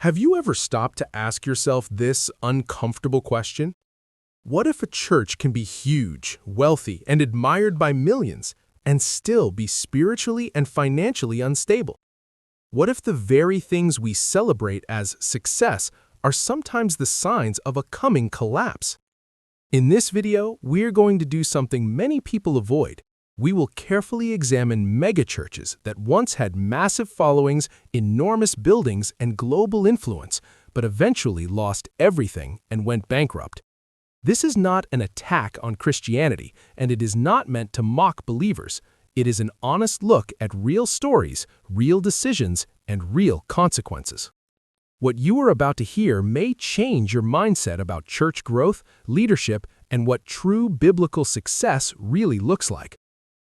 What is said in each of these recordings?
Have you ever stopped to ask yourself this uncomfortable question? What if a church can be huge, wealthy, and admired by millions, and still be spiritually and financially unstable? What if the very things we celebrate as success are sometimes the signs of a coming collapse? In this video, we're going to do something many people avoid. We will carefully examine megachurches that once had massive followings, enormous buildings, and global influence, but eventually lost everything and went bankrupt. This is not an attack on Christianity, and it is not meant to mock believers. It is an honest look at real stories, real decisions, and real consequences. What you are about to hear may change your mindset about church growth, leadership, and what true biblical success really looks like.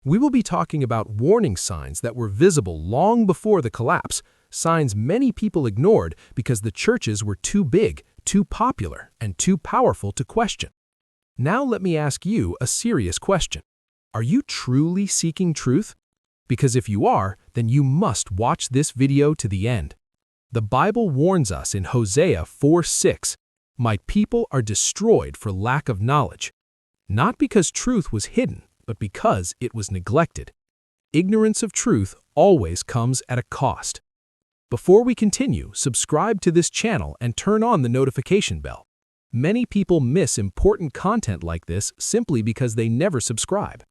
We will be talking about warning signs that were visible long before the collapse, signs many people ignored because the churches were too big, too popular, and too powerful to question. Now let me ask you a serious question. Are you truly seeking truth? Because if you are, then you must watch this video to the end. The Bible warns us in Hosea 4:6, "My people are destroyed for lack of knowledge," not because truth was hidden, but because it was neglected. Ignorance of truth always comes at a cost. Before we continue, subscribe to this channel and turn on the notification bell. Many people miss important content like this simply because they never subscribe.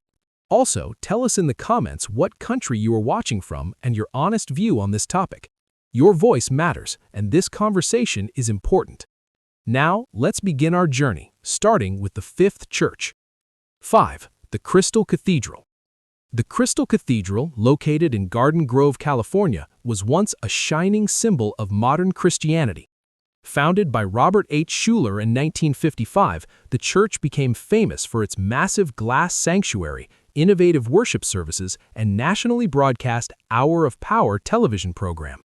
Also, tell us in the comments what country you are watching from and your honest view on this topic. Your voice matters, and this conversation is important. Now, let's begin our journey, starting with the fifth church. 5. The Crystal Cathedral. The Crystal Cathedral, located in Garden Grove, California, was once a shining symbol of modern Christianity. Founded by Robert H. Schuller in 1955, the church became famous for its massive glass sanctuary, innovative worship services, and nationally broadcast Hour of Power television program.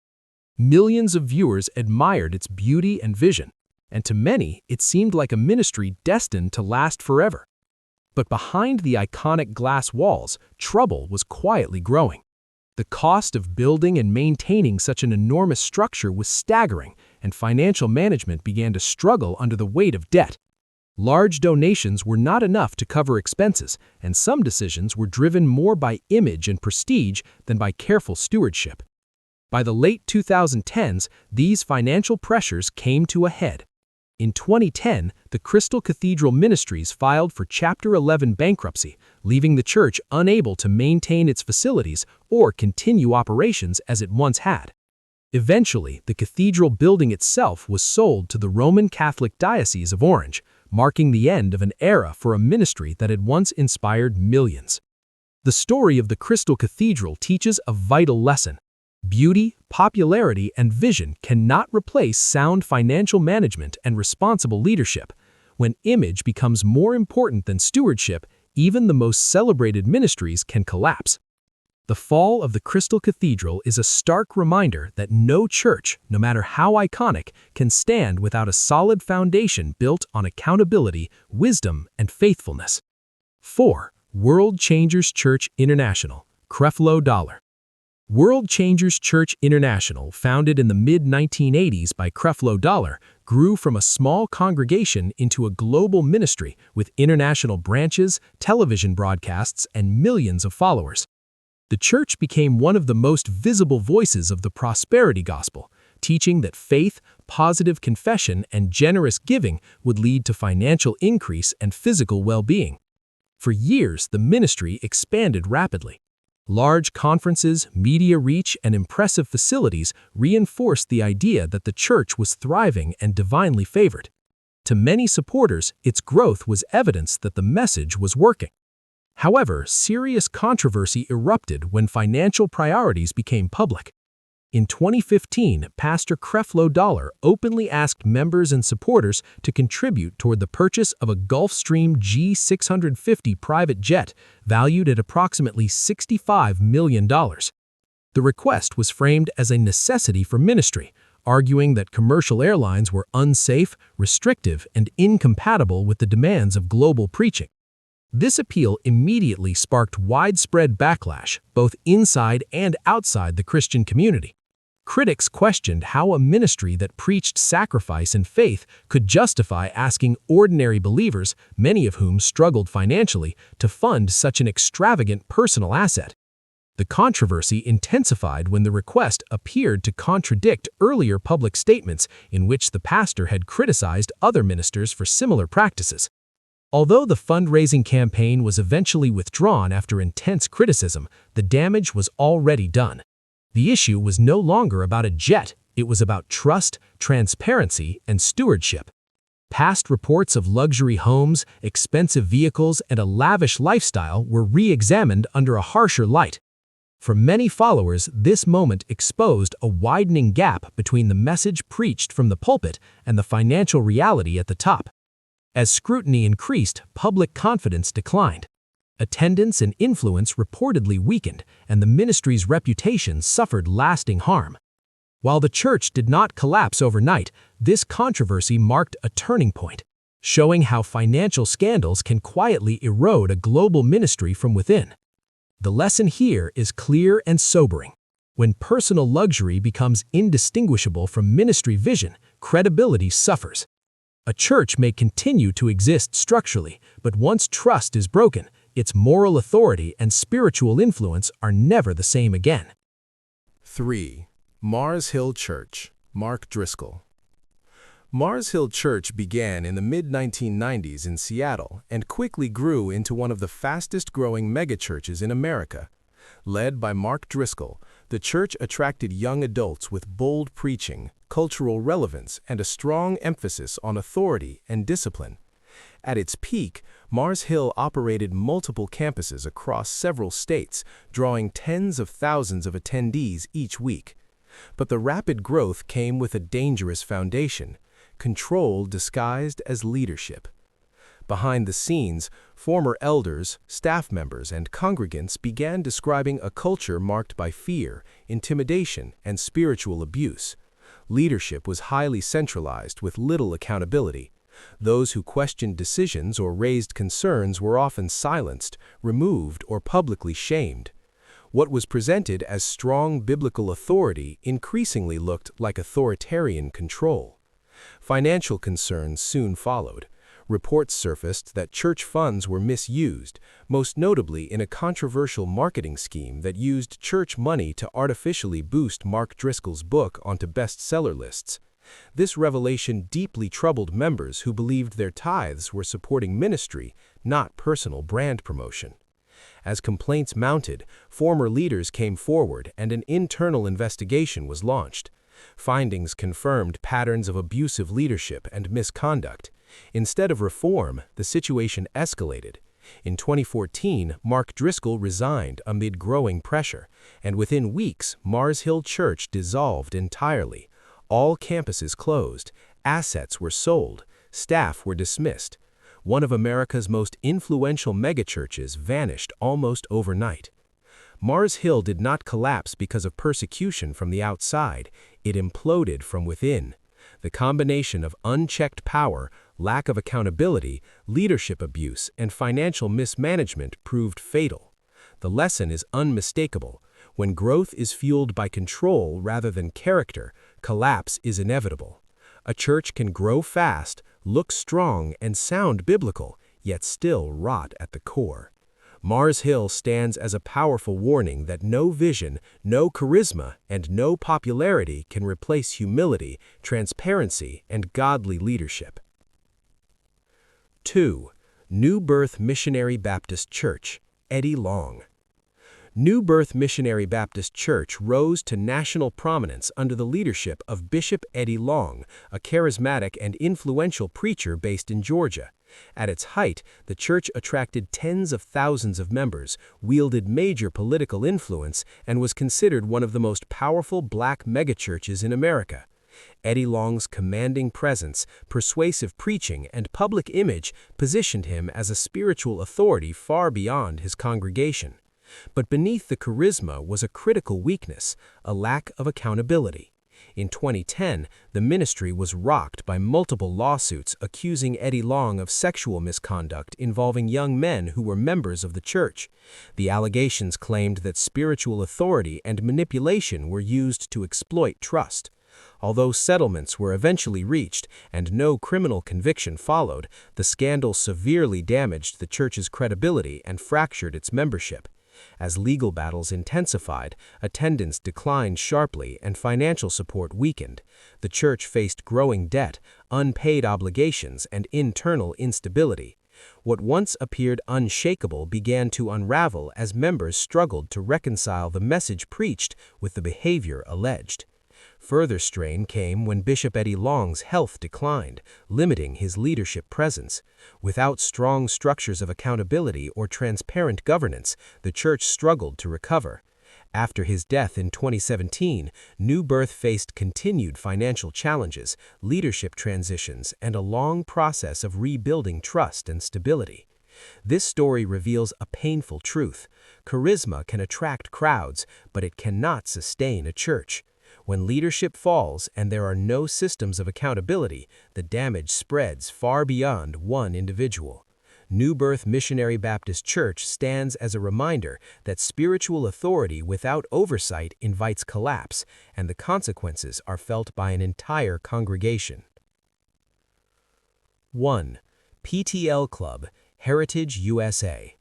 Millions of viewers admired its beauty and vision, and to many, it seemed like a ministry destined to last forever. But behind the iconic glass walls, trouble was quietly growing. The cost of building and maintaining such an enormous structure was staggering, and financial management began to struggle under the weight of debt. Large donations were not enough to cover expenses, and some decisions were driven more by image and prestige than by careful stewardship. By the late 2010s, these financial pressures came to a head. In 2010, the Crystal Cathedral Ministries filed for Chapter 11 bankruptcy, leaving the church unable to maintain its facilities or continue operations as it once had. Eventually, the cathedral building itself was sold to the Roman Catholic Diocese of Orange, marking the end of an era for a ministry that had once inspired millions. The story of the Crystal Cathedral teaches a vital lesson. Beauty, popularity, and vision cannot replace sound financial management and responsible leadership. When image becomes more important than stewardship, even the most celebrated ministries can collapse. The fall of the Crystal Cathedral is a stark reminder that no church, no matter how iconic, can stand without a solid foundation built on accountability, wisdom, and faithfulness. 4. World Changers Church International, Creflo Dollar. World Changers Church International, founded in the mid-1980s by Creflo Dollar, grew from a small congregation into a global ministry with international branches, television broadcasts, and millions of followers. The church became one of the most visible voices of the prosperity gospel, teaching that faith, positive confession, and generous giving would lead to financial increase and physical well-being. For years, the ministry expanded rapidly. Large conferences, media reach, and impressive facilities reinforced the idea that the church was thriving and divinely favored. To many supporters, its growth was evidence that the message was working. However, serious controversy erupted when financial priorities became public. In 2015, Pastor Creflo Dollar openly asked members and supporters to contribute toward the purchase of a Gulfstream G650 private jet valued at approximately $65 million. The request was framed as a necessity for ministry, arguing that commercial airlines were unsafe, restrictive, and incompatible with the demands of global preaching. This appeal immediately sparked widespread backlash, both inside and outside the Christian community. Critics questioned how a ministry that preached sacrifice and faith could justify asking ordinary believers, many of whom struggled financially, to fund such an extravagant personal asset. The controversy intensified when the request appeared to contradict earlier public statements in which the pastor had criticized other ministers for similar practices. Although the fundraising campaign was eventually withdrawn after intense criticism, the damage was already done. The issue was no longer about a jet, it was about trust, transparency, and stewardship. Past reports of luxury homes, expensive vehicles, and a lavish lifestyle were re-examined under a harsher light. For many followers, this moment exposed a widening gap between the message preached from the pulpit and the financial reality at the top. As scrutiny increased, public confidence declined. Attendance and influence reportedly weakened, and the ministry's reputation suffered lasting harm. While the church did not collapse overnight, this controversy marked a turning point, showing how financial scandals can quietly erode a global ministry from within. The lesson here is clear and sobering. When personal luxury becomes indistinguishable from ministry vision, credibility suffers. A church may continue to exist structurally, but once trust is broken, its moral authority and spiritual influence are never the same again. 3. Mars Hill Church, Mark Driscoll. Mars Hill Church began in the mid-1990s in Seattle and quickly grew into one of the fastest-growing megachurches in America. Led by Mark Driscoll, the church attracted young adults with bold preaching, cultural relevance, and a strong emphasis on authority and discipline. At its peak, Mars Hill operated multiple campuses across several states, drawing tens of thousands of attendees each week. But the rapid growth came with a dangerous foundation: control disguised as leadership. Behind the scenes, former elders, staff members, and congregants began describing a culture marked by fear, intimidation, and spiritual abuse. Leadership was highly centralized with little accountability. Those who questioned decisions or raised concerns were often silenced, removed, or publicly shamed. What was presented as strong biblical authority increasingly looked like authoritarian control. Financial concerns soon followed. Reports surfaced that church funds were misused, most notably in a controversial marketing scheme that used church money to artificially boost Mark Driscoll's book onto bestseller lists. This revelation deeply troubled members who believed their tithes were supporting ministry, not personal brand promotion. As complaints mounted, former leaders came forward and an internal investigation was launched. Findings confirmed patterns of abusive leadership and misconduct. Instead of reform, the situation escalated. In 2014, Mark Driscoll resigned amid growing pressure, and within weeks, Mars Hill Church dissolved entirely. All campuses closed, assets were sold, staff were dismissed. One of America's most influential megachurches vanished almost overnight. Mars Hill did not collapse because of persecution from the outside, it imploded from within. The combination of unchecked power, lack of accountability, leadership abuse, and financial mismanagement proved fatal. The lesson is unmistakable. When growth is fueled by control rather than character, collapse is inevitable. A church can grow fast, look strong, and sound biblical, yet still rot at the core. Mars Hill stands as a powerful warning that no vision, no charisma, and no popularity can replace humility, transparency, and godly leadership. 2. New Birth Missionary Baptist Church, Eddie Long. New Birth Missionary Baptist Church rose to national prominence under the leadership of Bishop Eddie Long, a charismatic and influential preacher based in Georgia. At its height, the church attracted tens of thousands of members, wielded major political influence, and was considered one of the most powerful black megachurches in America. Eddie Long's commanding presence, persuasive preaching, and public image positioned him as a spiritual authority far beyond his congregation. But beneath the charisma was a critical weakness, a lack of accountability. In 2010, the ministry was rocked by multiple lawsuits accusing Eddie Long of sexual misconduct involving young men who were members of the church. The allegations claimed that spiritual authority and manipulation were used to exploit trust. Although settlements were eventually reached and no criminal conviction followed, the scandal severely damaged the church's credibility and fractured its membership. As legal battles intensified, attendance declined sharply and financial support weakened. The church faced growing debt, unpaid obligations, and internal instability. What once appeared unshakable began to unravel as members struggled to reconcile the message preached with the behavior alleged. Further strain came when Bishop Eddie Long's health declined, limiting his leadership presence. Without strong structures of accountability or transparent governance, the church struggled to recover. After his death in 2017, New Birth faced continued financial challenges, leadership transitions, and a long process of rebuilding trust and stability. This story reveals a painful truth. Charisma can attract crowds, but it cannot sustain a church. When leadership falls and there are no systems of accountability, the damage spreads far beyond one individual. New Birth Missionary Baptist Church stands as a reminder that spiritual authority without oversight invites collapse, and the consequences are felt by an entire congregation. 1. PTL Club, Heritage USA.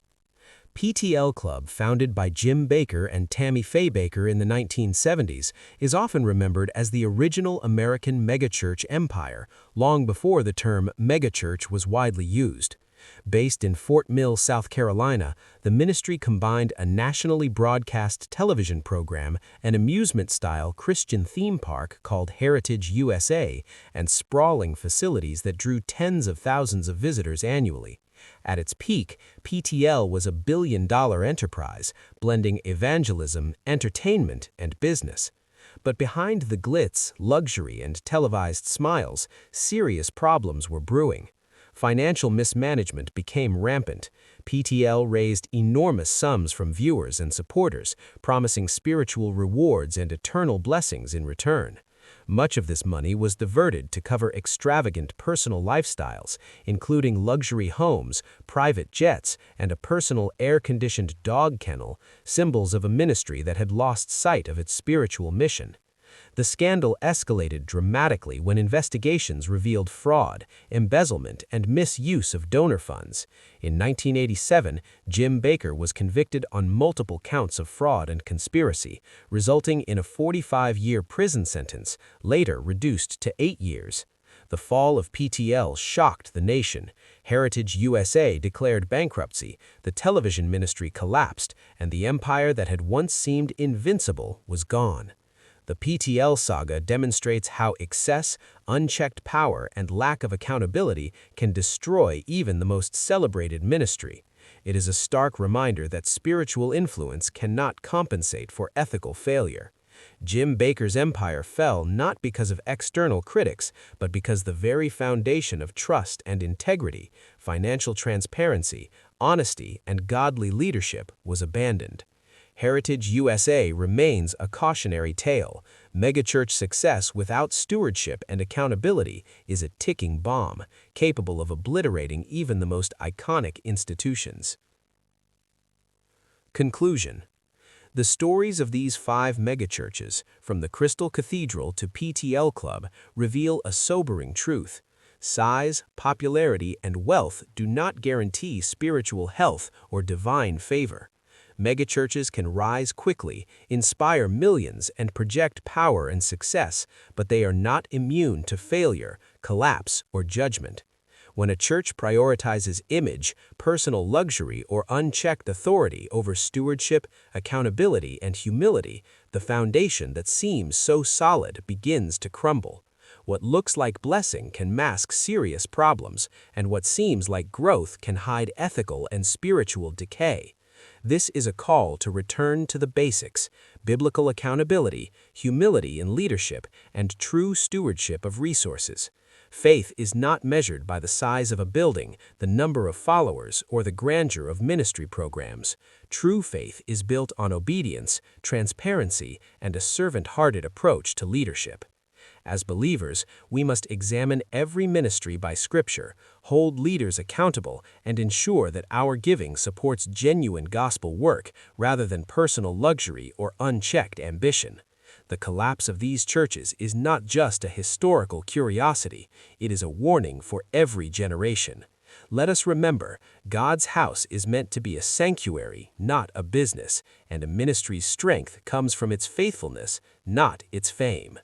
PTL Club, founded by Jim Bakker and Tammy Faye Bakker in the 1970s, is often remembered as the original American megachurch empire, long before the term megachurch was widely used. Based in Fort Mill, South Carolina, the ministry combined a nationally broadcast television program, an amusement-style Christian theme park called Heritage USA, and sprawling facilities that drew tens of thousands of visitors annually. At its peak, PTL was a billion-dollar enterprise, blending evangelism, entertainment, and business. But behind the glitz, luxury, and televised smiles, serious problems were brewing. Financial mismanagement became rampant. PTL raised enormous sums from viewers and supporters, promising spiritual rewards and eternal blessings in return. Much of this money was diverted to cover extravagant personal lifestyles, including luxury homes, private jets, and a personal air-conditioned dog kennel, symbols of a ministry that had lost sight of its spiritual mission. The scandal escalated dramatically when investigations revealed fraud, embezzlement, and misuse of donor funds. In 1987, Jim Bakker was convicted on multiple counts of fraud and conspiracy, resulting in a 45-year prison sentence, later reduced to 8 years. The fall of PTL shocked the nation. Heritage USA declared bankruptcy, the television ministry collapsed, and the empire that had once seemed invincible was gone. The PTL saga demonstrates how excess, unchecked power, and lack of accountability can destroy even the most celebrated ministry. It is a stark reminder that spiritual influence cannot compensate for ethical failure. Jim Bakker's empire fell not because of external critics, but because the very foundation of trust and integrity, financial transparency, honesty, and godly leadership was abandoned. Heritage USA remains a cautionary tale. Megachurch success without stewardship and accountability is a ticking bomb, capable of obliterating even the most iconic institutions. Conclusion. The stories of these 5 megachurches, from the Crystal Cathedral to PTL Club, reveal a sobering truth. Size, popularity, and wealth do not guarantee spiritual health or divine favor. Megachurches can rise quickly, inspire millions, and project power and success, but they are not immune to failure, collapse, or judgment. When a church prioritizes image, personal luxury, or unchecked authority over stewardship, accountability, and humility, the foundation that seems so solid begins to crumble. What looks like blessing can mask serious problems, and what seems like growth can hide ethical and spiritual decay. This is a call to return to the basics: biblical accountability, humility in leadership, and true stewardship of resources. Faith is not measured by the size of a building, the number of followers, or the grandeur of ministry programs. True faith is built on obedience, transparency, and a servant-hearted approach to leadership. As believers, we must examine every ministry by Scripture, hold leaders accountable, and ensure that our giving supports genuine gospel work rather than personal luxury or unchecked ambition. The collapse of these churches is not just a historical curiosity, it is a warning for every generation. Let us remember, God's house is meant to be a sanctuary, not a business, and a ministry's strength comes from its faithfulness, not its fame.